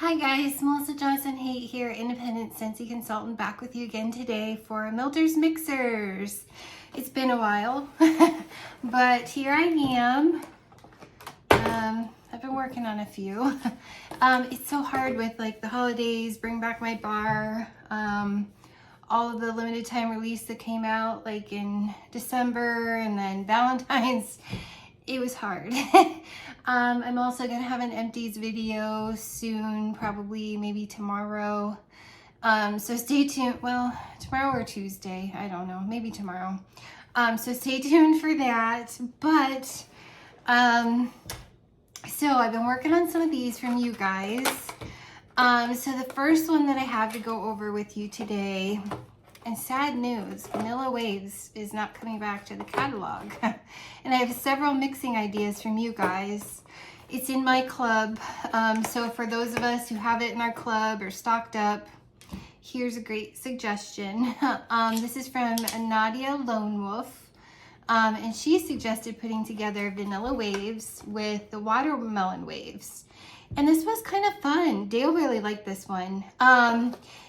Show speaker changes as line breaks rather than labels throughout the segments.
Hi guys, Melissa Johnson-Haight here, independent Scentsy consultant, back with you again today for Milder's Mixers. It's been a while, but here I am. I've been working on a few. It's so hard with like the holidays, bring back my bar, all of the limited time release that came out like in December, and then Valentine's. It was hard. I'm also gonna have an empties video soon, probably maybe tomorrow. So stay tuned. Well, tomorrow or Tuesday, I don't know, maybe tomorrow. So stay tuned for that. But so I've been working on some of these from you guys. So the first one that I have to go over with you today, and sad news, Vanilla Waves is not coming back to the catalog. And I have several mixing ideas from you guys. It's in my club. So for those of us who have it in our club or stocked up, here's a great suggestion. This is from Nadia Lone Wolf. And she suggested putting together Vanilla Waves with the Watermelon Waves. And this was kind of fun. Dale really liked this one.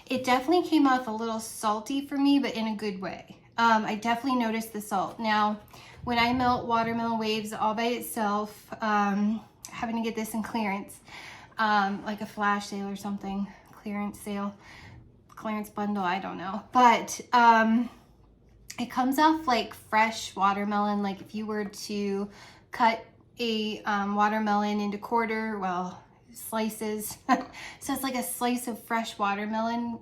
It definitely came off a little salty for me, but in a good way. I definitely noticed the salt. Now, when I melt Watermelon Waves all by itself, having to get this in clearance, like a flash sale or something, clearance sale, clearance bundle, I don't know. But it comes off like fresh watermelon, like if you were to cut a watermelon into slices. So it's like a slice of fresh watermelon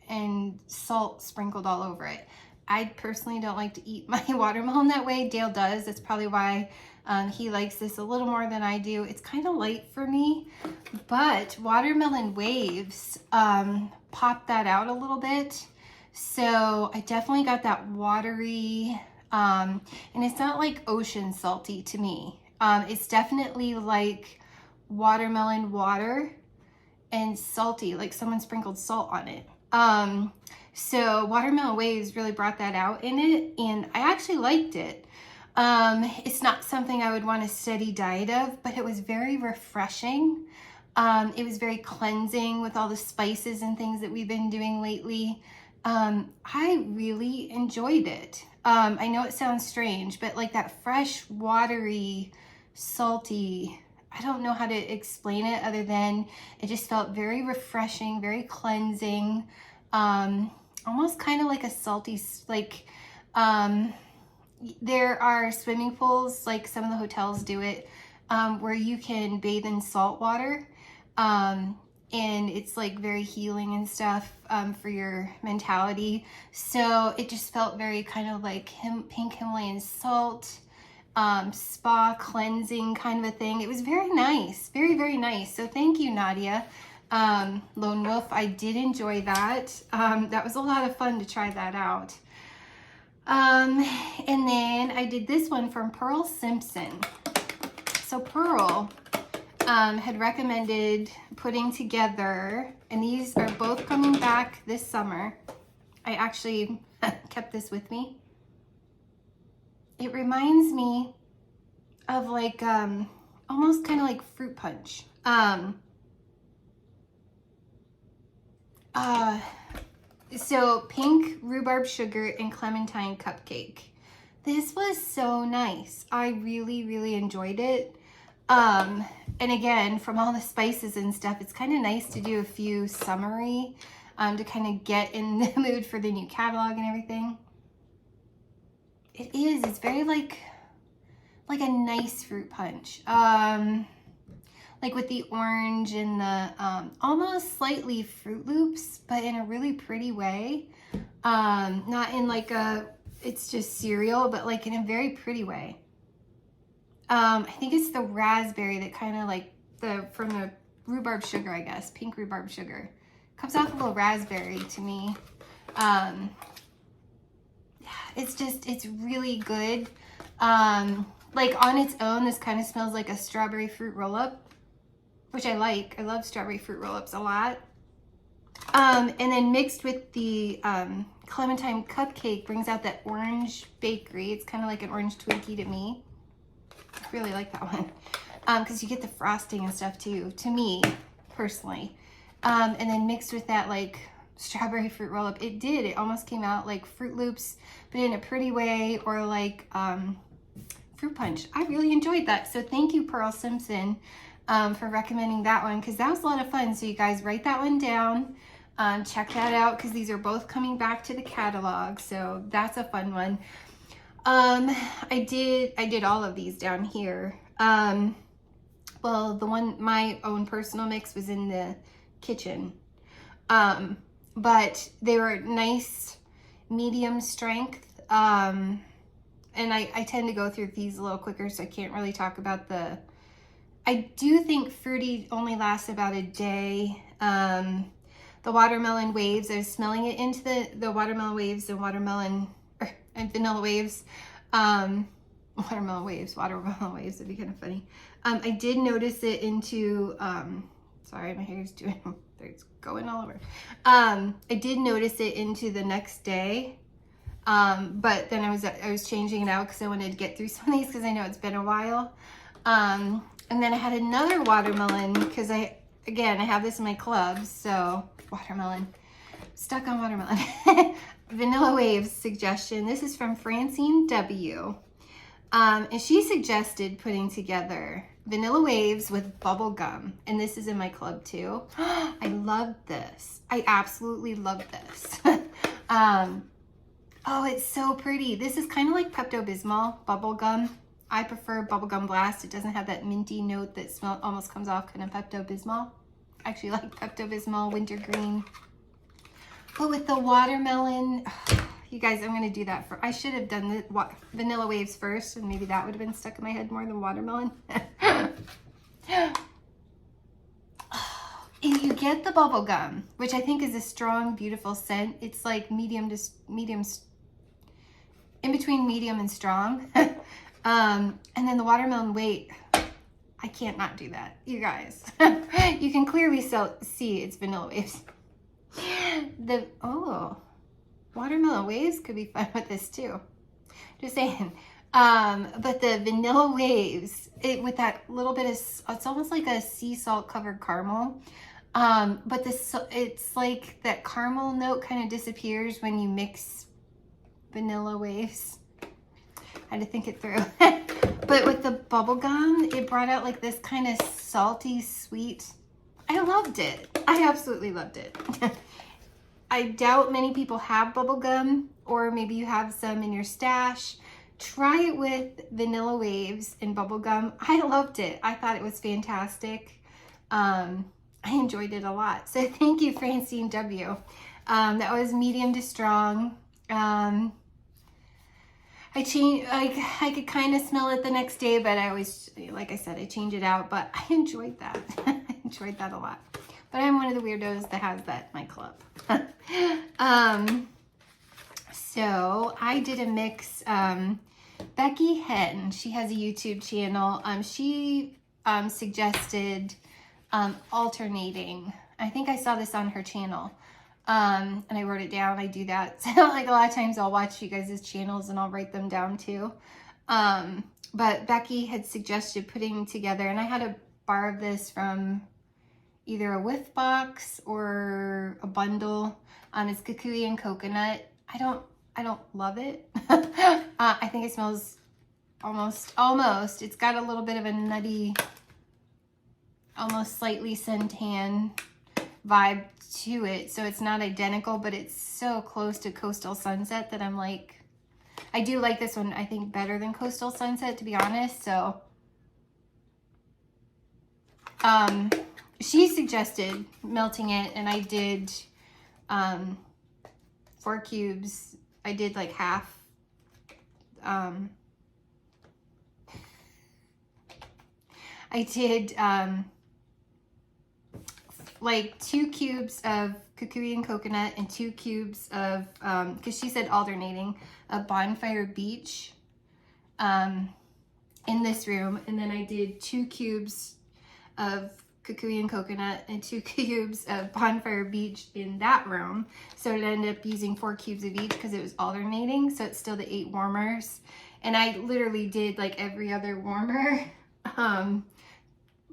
and salt sprinkled all over it. I personally don't like to eat my watermelon that way. Dale does. That's probably why he likes this a little more than I do. It's kind of light for me, but Watermelon Waves pop that out a little bit. So I definitely got that watery, and it's not like ocean salty to me. It's definitely like watermelon water and salty, like someone sprinkled salt on it. So Watermelon Waves really brought that out in it, and I actually liked it. It's not something I would want a steady diet of, but it was very refreshing. It was very cleansing with all the spices and things that we've been doing lately. I really enjoyed it. I know it sounds strange, but like that fresh, watery, salty, I don't know how to explain it other than it just felt very refreshing, very cleansing, almost kind of like a salty, like, there are swimming pools, like some of the hotels do it, where you can bathe in salt water, and it's like very healing and stuff, for your mentality. So it just felt very kind of like pink Himalayan salt, spa cleansing kind of a thing. It was very nice, very, very nice. So thank you, Nadia Lone Wolf. I did enjoy that. That was a lot of fun to try that out. And then I did this one from Pearl Simpson. So Pearl had recommended putting together, and these are both coming back this summer. I actually kept this with me. It reminds me of like almost kind of like fruit punch. So pink rhubarb sugar and Clementine Cupcake. This was so nice. I really, really enjoyed it. And again, from all the spices and stuff, it's kind of nice to do a few summery, to kind of get in the mood for the new catalog and everything. It is, it's very like a nice fruit punch. Like with the orange and the almost slightly Fruit Loops, but in a really pretty way. Not in like it's just cereal, but like in a very pretty way. I think it's the raspberry that kind of like from the rhubarb sugar, I guess, pink rhubarb sugar. Comes off a little raspberry to me. It's really good. Like on its own, this kind of smells like a strawberry fruit roll-up, which I like. I love strawberry fruit roll-ups a lot. And then mixed with the Clementine Cupcake brings out that orange bakery. It's kind of like an orange Twinkie to me. I really like that one. Because you get the frosting and stuff too, to me, personally. and then mixed with that like strawberry fruit roll up. It almost came out like Fruit Loops, but in a pretty way, or like fruit punch. I really enjoyed that. So thank you, Pearl Simpson, for recommending that one, because that was a lot of fun. So you guys write that one down. Check that out, because these are both coming back to the catalog. So that's a fun one. I did all of these down here. Well, the one, my own personal mix was in the kitchen. But they were nice, medium strength. And I tend to go through these a little quicker, so I can't really talk about the, I do think Fruity only lasts about a day. The Watermelon Waves, I was smelling it into the Watermelon Waves and and Vanilla Waves. Watermelon Waves, that'd be kind of funny. I did notice it into, sorry, my hair's it's going all over. I did notice it into the next day. But then I was changing it out because I wanted to get through some of these, because I know it's been a while. And then I had another watermelon, because I have this in my club, so watermelon, stuck on watermelon. Vanilla Waves suggestion. This is from Francine W. And she suggested putting together Vanilla Waves with Bubblegum. And this is in my club too. I love this. I absolutely love this. Oh, it's so pretty. This is kind of like Pepto-Bismol Bubblegum. I prefer Bubblegum Blast. It doesn't have that minty note that almost comes off kind of Pepto-Bismol. I actually like Pepto-Bismol Wintergreen. But with the watermelon, you guys, I'm going to do that I should have done the Vanilla Waves first, and maybe that would have been stuck in my head more than watermelon. And you get the bubblegum, which I think is a strong, beautiful scent. It's like medium, in between medium and strong. And then the watermelon, wait, I can't not do that, you guys. You can clearly see it's Vanilla Waves. Watermelon Waves could be fun with this too. Just saying. But the Vanilla Waves, with that little bit of, it's almost like a sea salt covered caramel. But it's like that caramel note kind of disappears when you mix Vanilla Waves. I had to think it through. But with the bubblegum, it brought out like this kind of salty, sweet. I loved it. I absolutely loved it. I doubt many people have bubblegum, or maybe you have some in your stash. Try it with Vanilla Waves and bubblegum. I loved it. I thought it was fantastic. I enjoyed it a lot. So thank you, Francine W. That was medium to strong. I could kind of smell it the next day, but I always, like I said, I change it out, but I enjoyed that. I enjoyed that a lot. But I'm one of the weirdos that has that in my club. So I did a mix. Becky Hen, she has a YouTube channel. She suggested alternating. I think I saw this on her channel. And I wrote it down. I do that. So like a lot of times I'll watch you guys' channels and I'll write them down too. But Becky had suggested putting together, and I had a bar of this from either a whiff box or a bundle. It's kukui and coconut. I don't love it. I think it smells almost. It's got a little bit of a nutty, almost slightly suntan vibe to it. So it's not identical, but it's so close to Coastal Sunset that I'm like, I do like this one, I think, better than Coastal Sunset, to be honest. So she suggested melting it, and I did 4 cubes. I did like half. I did like 2 cubes of kukui and coconut and 2 cubes of, because she said alternating, a Bonfire Beach in this room. And then I did 2 cubes of kukui and coconut and 2 cubes of Bonfire Beach in that room. So it ended up using 4 cubes of each because it was alternating. So it's still the 8 warmers. And I literally did like every other warmer.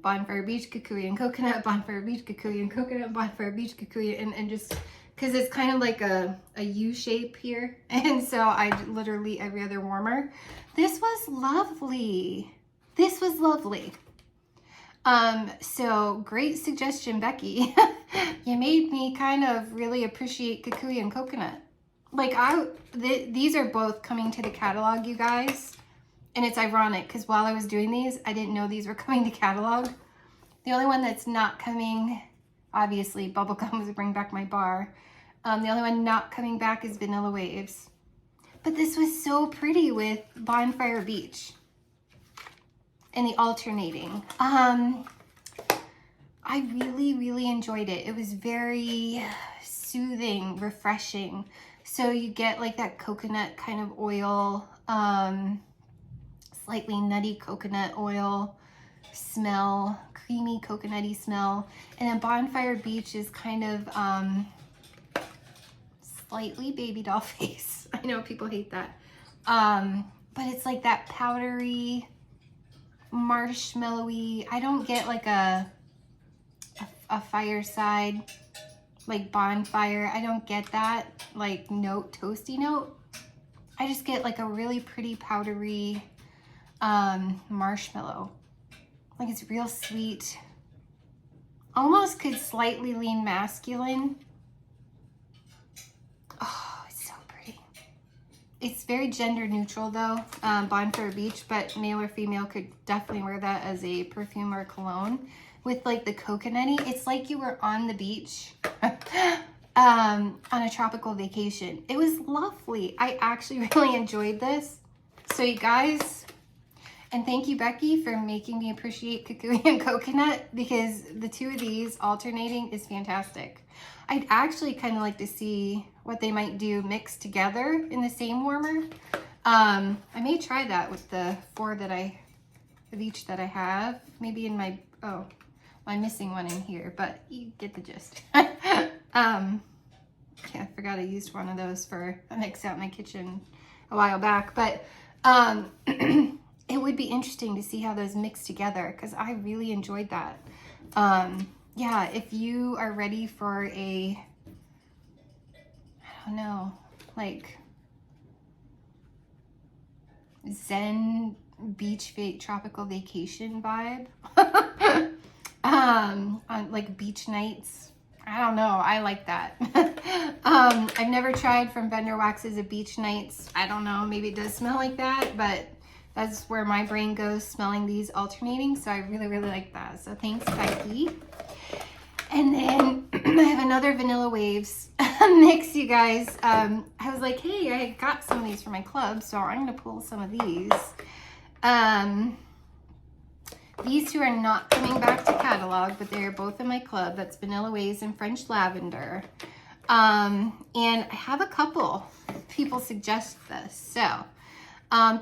Bonfire Beach, Kikuyu and Coconut, Bonfire Beach, Kikuyu and Coconut, Bonfire Beach, Kikuyu, and just because it's kind of like a U shape here. And so I literally every other warmer. This was lovely. This was lovely. So great suggestion, Becky. You made me kind of really appreciate Kikuyu and Coconut. Like these are both coming to the catalog, you guys. And it's ironic because while I was doing these, I didn't know these were coming to catalog. The only one that's not coming, obviously, Bubblegum was Bring Back My Bar. The only one not coming back is Vanilla Waves. But this was so pretty with Bonfire Beach. And the alternating. I really, really enjoyed it. It was very soothing, refreshing. So you get like that coconut kind of oil, slightly nutty coconut oil smell, creamy coconutty smell. And then Bonfire Beach is kind of slightly baby doll face. I know people hate that. But it's like that powdery, marshmallowy. I don't get like a fireside, like bonfire. I don't get that like note, toasty note. I just get like a really pretty powdery marshmallow. Like it's real sweet. Almost could slightly lean masculine. Oh, it's so pretty. It's very gender neutral though, Bonfire Beach, but male or female could definitely wear that as a perfume or cologne. With like the coconutty, it's like you were on the beach on a tropical vacation. It was lovely. I actually really enjoyed this. So you guys, and thank you, Becky, for making me appreciate Kikuyu and Coconut, because the two of these alternating is fantastic. I'd actually kind of like to see what they might do mixed together in the same warmer. I may try that with the 4 of each that I have. Maybe in my, oh, I'm missing one in here, but you get the gist. Yeah, I forgot I used one of those for a mix out in my kitchen a while back, but it would be interesting to see how those mix together because I really enjoyed that. Yeah, if you are ready for a, I don't know, like Zen beach tropical vacation vibe, on like beach nights. I don't know. I like that. I've never tried from Vendor Waxes a beach nights. I don't know. Maybe it does smell like that, but that's where my brain goes, smelling these alternating. So I really, really like that. So thanks, Becky. And then I have another Vanilla Waves mix, you guys. I was like, hey, I got some of these for my club, so I'm going to pull some of these. These two are not coming back to catalog, but they are both in my club. That's Vanilla Waves and French Lavender. And I have a couple people suggest this. So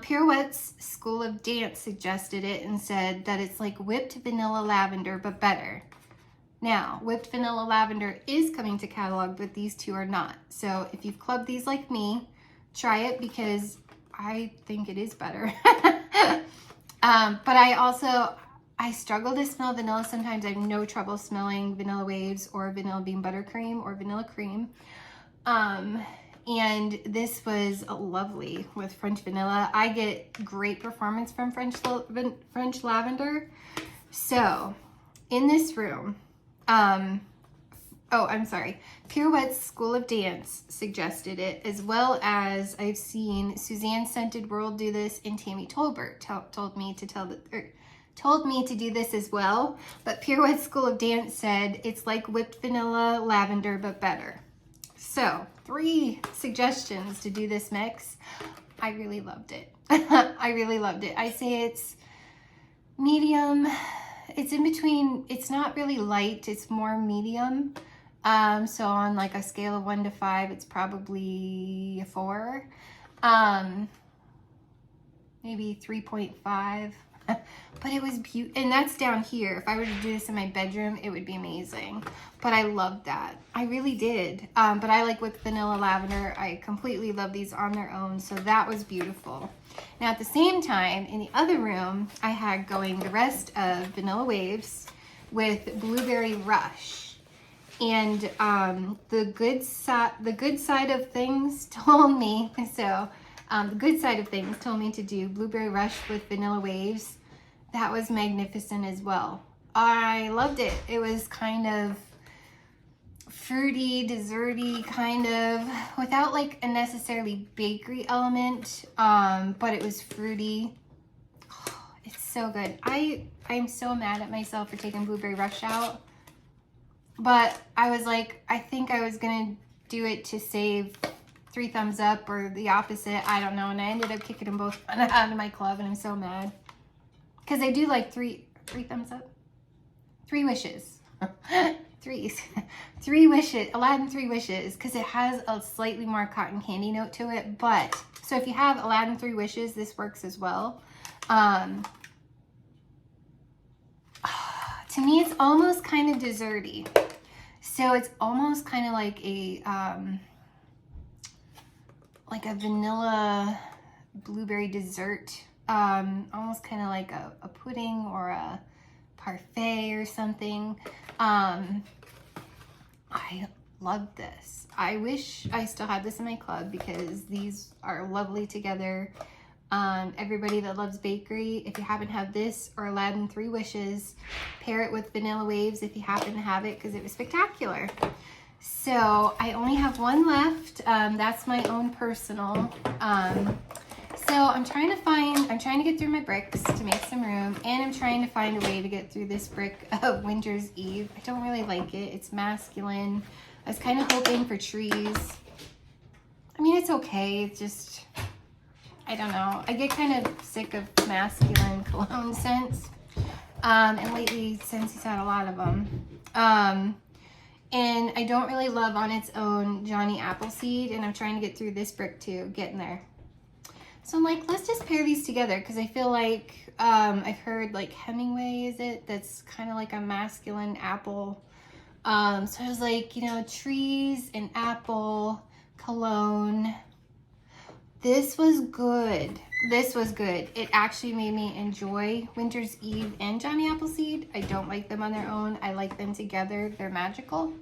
Pirouette's School of Dance suggested it and said that it's like whipped vanilla lavender, but better. Now, whipped vanilla lavender is coming to catalog, but these two are not. So if you've clubbed these like me, try it because I think it is better. But I struggle to smell vanilla sometimes. I have no trouble smelling Vanilla Waves or Vanilla Bean Buttercream or Vanilla Cream. And this was lovely with French Vanilla. I get great performance from French Lavender. So in this room, oh, I'm sorry. Pirouette's School of Dance suggested it, as well as I've seen Suzanne Scented World do this, and Tammy Tolbert told me to do this as well. But Pirouette's School of Dance said it's like whipped vanilla lavender, but better. So 3 suggestions to do this mix. I really loved it. I really loved it. I say it's medium. It's in between. It's not really light. It's more medium. So on like a scale of 1 to 5, it's probably a 4. Maybe 3.5. But it was beautiful, and that's down here. If I were to do this in my bedroom, it would be amazing. But I loved that. I really did. But I like with vanilla lavender. I completely love these on their own, so that was beautiful. Now at the same time, in the other room, I had going the rest of Vanilla Waves with Blueberry Rush. And the good side of things told me, so the good side of things told me to do Blueberry Rush with Vanilla Waves. That was magnificent as well. I loved it. It was kind of fruity, desserty, kind of, without like a necessarily bakery element, but it was fruity. Oh, it's so good. I'm so mad at myself for taking Blueberry Rush out, but I was like, I think I was gonna do it to save 3 thumbs up or the opposite, I don't know, and I ended up kicking them both out of my club, and I'm so mad. Because I do like three thumbs up? 3 wishes. Three wishes, Aladdin 3 wishes, because it has a slightly more cotton candy note to it. But, so if you have Aladdin 3 wishes, this works as well. To me, it's almost kind of desserty. So it's almost kind of like a vanilla blueberry dessert. Almost kind of like a pudding or a parfait or something. I love this. I wish I still had this in my club because these are lovely together. Everybody that loves bakery, if you happen to have this or Aladdin 3 Wishes, pair it with Vanilla Waves if you happen to have it, because it was spectacular. So I only have one left. That's my own personal. So I'm trying to get through my bricks to make some room, and I'm trying to find a way to get through this brick of Winter's Eve. I don't really like it. It's masculine. I was kind of hoping for trees. I mean, it's okay. It's just, I don't know. I get kind of sick of masculine cologne scents. And lately, Scentsy's had a lot of them. And I don't really love on its own Johnny Appleseed, and I'm trying to get through this brick too, getting there. So I'm like, let's just pair these together, because I feel like I've heard like Hemingway, is it? That's kind of like a masculine apple. So I was like, you know, trees and apple, cologne. This was good. This was good. It actually made me enjoy Winter's Eve and Johnny Appleseed. I don't like them on their own. I like them together. They're magical.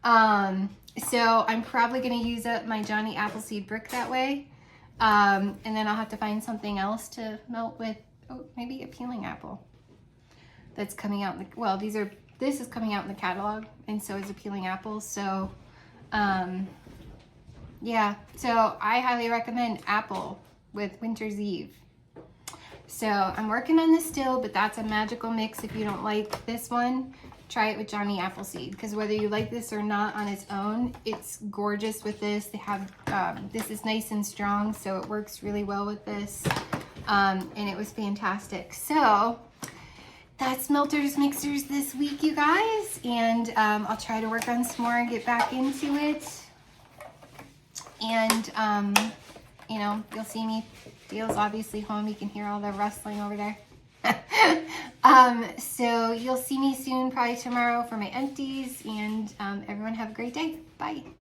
So I'm probably going to use up my Johnny Appleseed brick that way. And then I'll have to find something else to melt with. Oh, maybe a peeling apple that's coming out. Well, this is coming out in the catalog, and so is a peeling apple. So, yeah. So I highly recommend apple with Winter's Eve. So I'm working on this still, but that's a magical mix. If you don't like this one, try it with Johnny Appleseed, because whether you like this or not on its own, it's gorgeous with this. They have, this is nice and strong, so it works really well with this. And it was fantastic. So that's Melters Mixers this week, you guys. And I'll try to work on some more and get back into it. And, you know, you'll see me. Dale's obviously home. You can hear all the rustling over there. So you'll see me soon, probably tomorrow, for my empties. And everyone have a great day. Bye.